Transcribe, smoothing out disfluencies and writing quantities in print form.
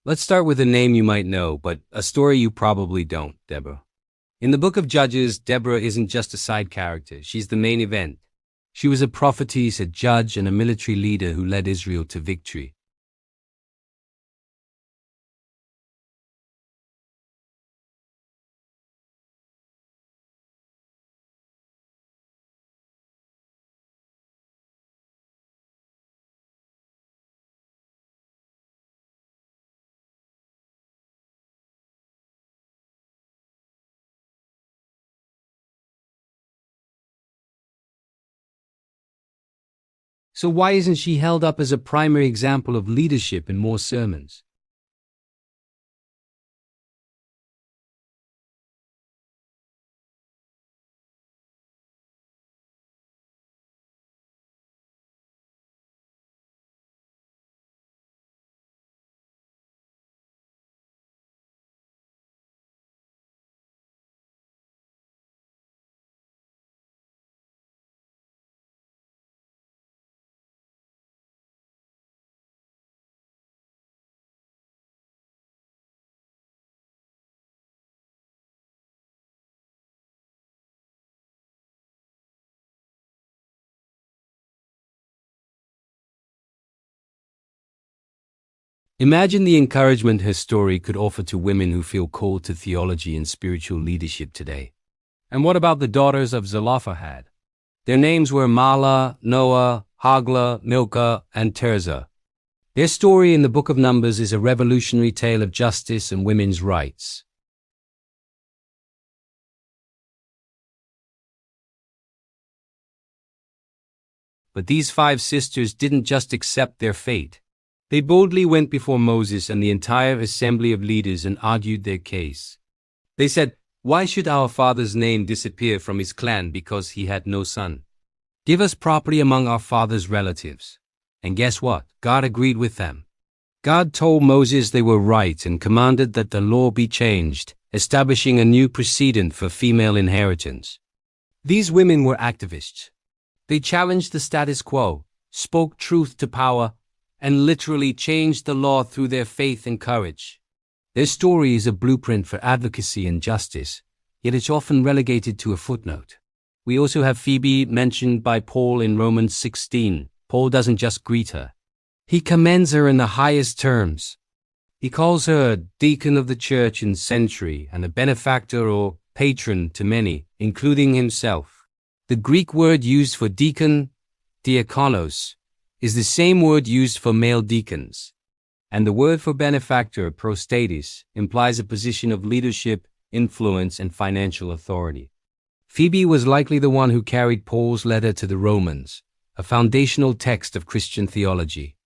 Let's start with a name you might know, but a story you probably don't, Deborah. In the book of Judges, Deborah isn't just a side character, she's the main event. She was a prophetess, a judge, and a military leader who led Israel to victory. So why isn't she held up as a primary example of leadership in more sermons? Imagine the encouragement her story could offer to women who feel called to theology and spiritual leadership today. And what about the daughters of Zelophehad? Their names were Mahlah, Noah, Hoglah, Milcah, and Tirzah. Their story in the book of Numbers is a revolutionary tale of justice and women's rights. But these 5 sisters didn't just accept their fate. They boldly went before Moses and the entire assembly of leaders and argued their case. They said, "Why should our father's name disappear from his clan because he had no son? Give us property among our father's relatives." And guess what? God agreed with them. God told Moses they were right and commanded that the law be changed, establishing a new precedent for female inheritance. These women were activists. They challenged the status quo, spoke truth to power, and literally changed the law through their faith and courage. Their story is a blueprint for advocacy and justice, yet it's often relegated to a footnote. We also have Phoebe, mentioned by Paul in Romans 16. Paul doesn't just greet her. He commends her in the highest terms. He calls her a deacon of the church in century and a benefactor or patron to many, including himself. The Greek word used for deacon, diakonos, is the same word used for male deacons. And the word for benefactor, prostatis, implies a position of leadership, influence, and financial authority. Phoebe was likely the one who carried Paul's letter to the Romans, a foundational text of Christian theology.